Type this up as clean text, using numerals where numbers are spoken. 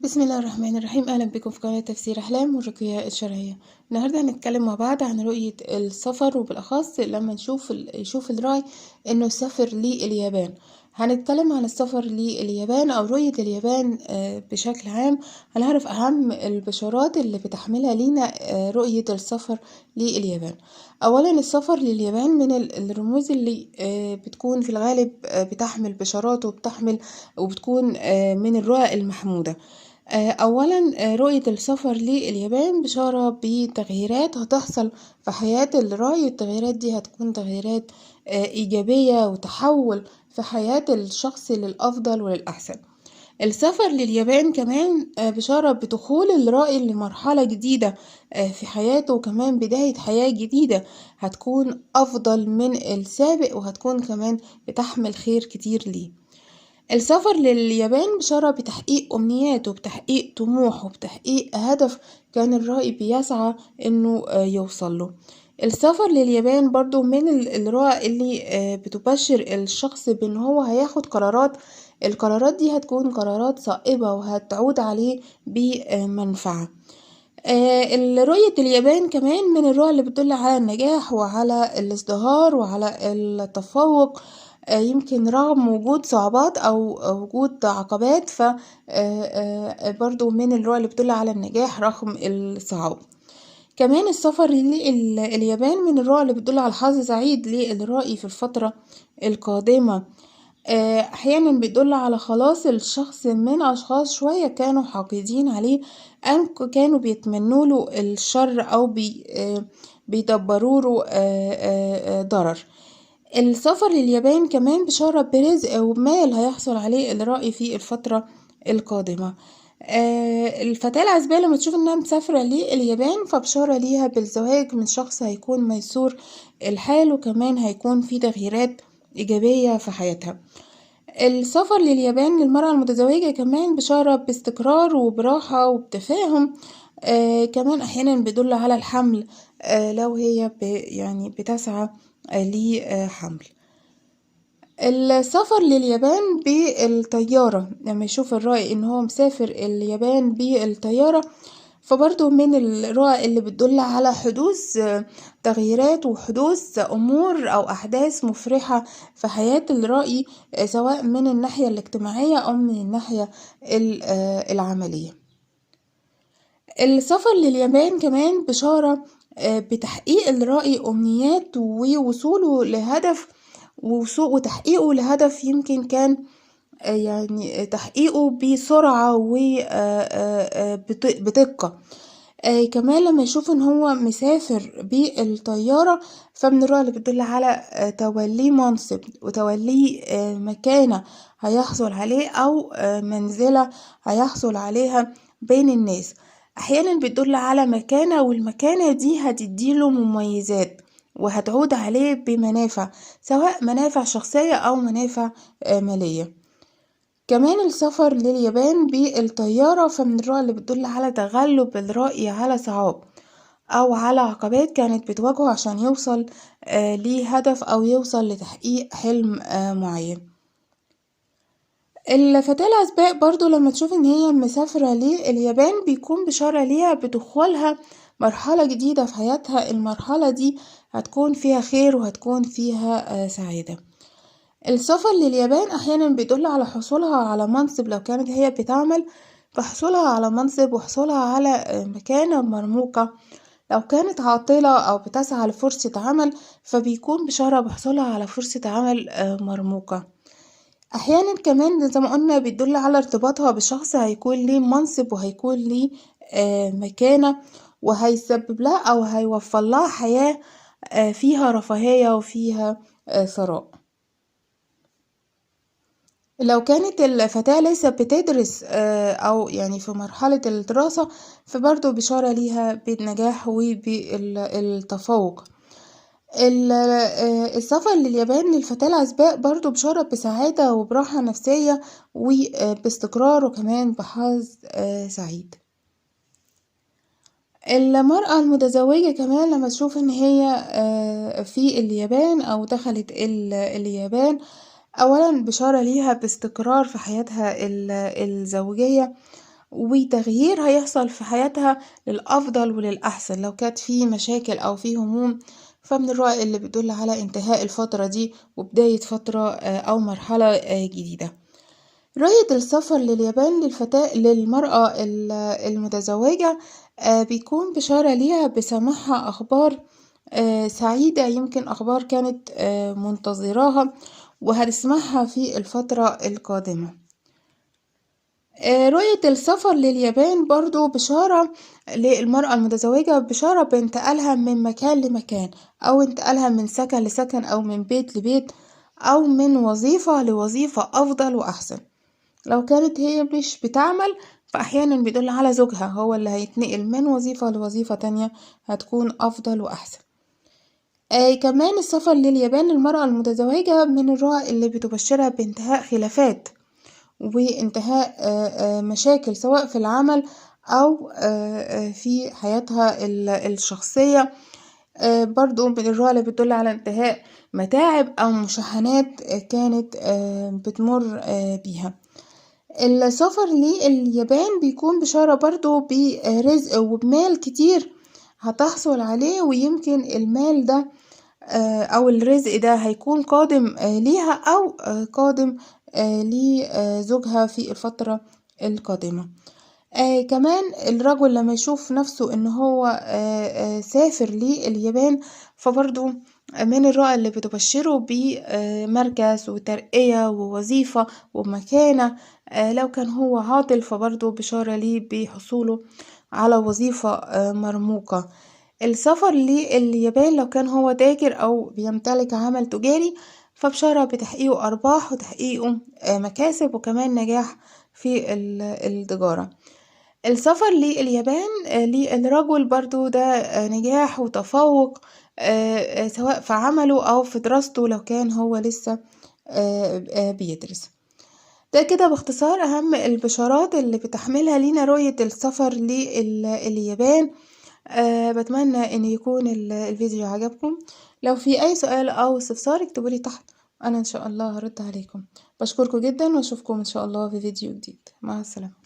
بسم الله الرحمن الرحيم. أهلا بكم في قناة تفسير أحلام والرقية الشرعية. النهاردة هنتكلم مع بعض عن رؤية السفر، وبالأخص لما يشوف الراعي إنه يسافر لليابان. هنتكلم عن السفر لليابان أو رؤية اليابان بشكل عام. هنعرف أهم البشارات اللي بتحملها لينا رؤية السفر لليابان. أولا، السفر لليابان من الرموز اللي بتكون في الغالب بتحمل بشارات وبتكون من الرؤى المحمودة. أولا، رؤية السفر لليابان بشارة بتغييرات هتحصل في حياة الراعي. التغييرات دي هتكون تغييرات إيجابية وتحول في حياة الشخص للأفضل وللأحسن. السفر لليابان كمان بشارة بدخول الراعي لمرحلة جديدة في حياته، وكمان بداية حياة جديدة هتكون أفضل من السابق، وهتكون كمان بتحمل خير كتير ليه. السفر لليابان بشارة بتحقيق أمنيات وبتحقيق طموح وبتحقيق هدف كان الرائي بيسعى إنه يوصله. السفر لليابان برضو من الرؤى اللي بتبشر الشخص بأن هو هياخد قرارات. القرارات دي هتكون قرارات صائبة وهتعود عليه بمنفعة. رؤية اليابان كمان من الرؤى اللي بتدل على النجاح وعلى الازدهار وعلى التفوق، يمكن رغم وجود صعوبات أو وجود عقبات، ف برضو من الرؤى اللي بتدل على النجاح رغم الصعاب. كمان السفر لليابان من الرؤى اللي بتدل على حظ سعيد للرائي في الفترة القادمة. أحيانا بيدل على خلاص الشخص من أشخاص شوية كانوا حاقدين عليه أو كانوا بيتمنوا له الشر أو بيدبروا له ضرر. السفر لليابان كمان بشارة برزق ومال هيحصل عليه الرائي في الفترة القادمة. الفتاة العزبية لما تشوف انها مسافرة لليابان فبشارة ليها بالزواج من شخص هيكون ميسور الحال، وكمان هيكون في تغييرات إيجابية في حياتها. السفر لليابان للمرأة المتزوجة كمان بشارة باستقرار وبراحة وبتفاهم. كمان أحيانا بيدل على الحمل لو هي يعني بتسعى لحمل. السفر لليابان بالطيارة، لما يشوف الرائي ان هو مسافر اليابان بالطيارة فبرضه من الرؤى اللي بتدل على حدوث تغييرات وحدوث أمور أو أحداث مفرحة في حياة الرائي، سواء من الناحية الاجتماعية أو من الناحية العملية. السفر لليابان كمان بشارة بتحقيق الرائي أمنيات ووصوله لهدف وتحقيقه لهدف يمكن كان يعني تحقيقه بسرعة وبدقة. كمان لما يشوف ان هو مسافر بالطيارة فمن الرؤى اللي بتدل على توليه منصب وتوليه مكانة هيحصل عليه او منزلة هيحصل عليها بين الناس. احيانا بتدل على مكانة، والمكانة دي هتديله مميزات وهتعود عليه بمنافع، سواء منافع شخصية او منافع مالية. كمان السفر لليابان بالطيارة فمن الرؤى اللي بتدل على تغلب الرائي على صعاب أو على عقبات كانت بتواجهه عشان يوصل لهدف أو يوصل لتحقيق حلم معين. الفتاة العزباء برضو لما تشوف ان هي مسافرة لليابان بيكون بشارة ليها بدخولها مرحلة جديدة في حياتها. المرحلة دي هتكون فيها خير وهتكون فيها سعادة. السفر لليابان أحيانا بيدل على حصولها على منصب لو كانت هي بتعمل، فحصولها على منصب وحصولها على مكانة مرموقة. لو كانت عاطلة أو بتسعى لفرصة عمل فبيكون بشارة بحصولها على فرصة عمل مرموقة. أحيانا كمان زي ما قلنا بيدل على ارتباطها بشخص هيكون ليه منصب وهيكون ليه مكانة، وهيسبب لها أو هيوفر لها حياة فيها رفاهية وفيها ثراء. لو كانت الفتاة لسه بتدرس أو يعني في مرحلة الدراسة فبرضه بشارة ليها بالنجاح وبالتفوق. السفر لليابان للفتاة العزباء برضه بشارة بسعادة وبراحة نفسية وباستقرار وكمان بحظ سعيد. المرأة المتزوجة كمان لما تشوف ان هي في اليابان او دخلت اليابان، اولا بشارة ليها باستقرار في حياتها الزوجية، وتغيير هيحصل في حياتها للأفضل وللأحسن. لو كانت في مشاكل أو في هموم، فمن الرؤى اللي بتدل على انتهاء الفترة دي وبداية فترة أو مرحلة جديدة. رؤية السفر لليابان للمرأة المتزوجة بيكون بشارة ليها بسماعها أخبار سعيدة، يمكن أخبار كانت منتظراها وهتسمعها في الفترة القادمة. رؤية السفر لليابان برضو بشارة للمرأة المتزوجة، بشارة بانتقالها من مكان لمكان، أو انتقالها من سكن لسكن، أو من بيت لبيت، أو من وظيفة لوظيفة أفضل وأحسن. لو كانت هي مش بتعمل، فأحيانا بيدل على زوجها هو اللي هيتنقل من وظيفة لوظيفة تانية هتكون أفضل وأحسن. كمان السفر لليابان للمرأة المتزوجة من الرؤى اللي بتبشرها بانتهاء خلافات وانتهاء مشاكل، سواء في العمل أو في حياتها الشخصية. برضو من الرؤى اللي بتدل على انتهاء متاعب أو مشاحنات كانت بتمر بيها. السفر لليابان بيكون بشارة برضو برزق وبمال كتير هتحصل عليه، ويمكن المال ده أو الرزق ده هيكون قادم ليها أو قادم لزوجها في الفترة القادمة. كمان الرجل لما يشوف نفسه ان هو سافر لليابان، فبرضو من الرؤى اللي بتبشره بمركز وترقية ووظيفة ومكانة. لو كان هو عاطل، فبرضو بشارة ليه بحصوله على وظيفة مرموقة. السفر لليابان لو كان هو تاجر أو بيمتلك عمل تجاري، فبشارة بتحقيقه أرباح وتحقيقه مكاسب وكمان نجاح في التجارة. السفر لليابان للرجل برضو ده نجاح وتفوق، سواء في عمله أو في دراسته لو كان هو لسه بيدرس. ده كده باختصار أهم البشارات اللي بتحملها لينا رؤية السفر لليابان. بتمنى ان يكون الفيديو عجبكم. لو في اي سؤال او استفسار اكتبولي تحت، انا ان شاء الله هرد عليكم. بشكركم جدا واشوفكم ان شاء الله في فيديو جديد. مع السلامة.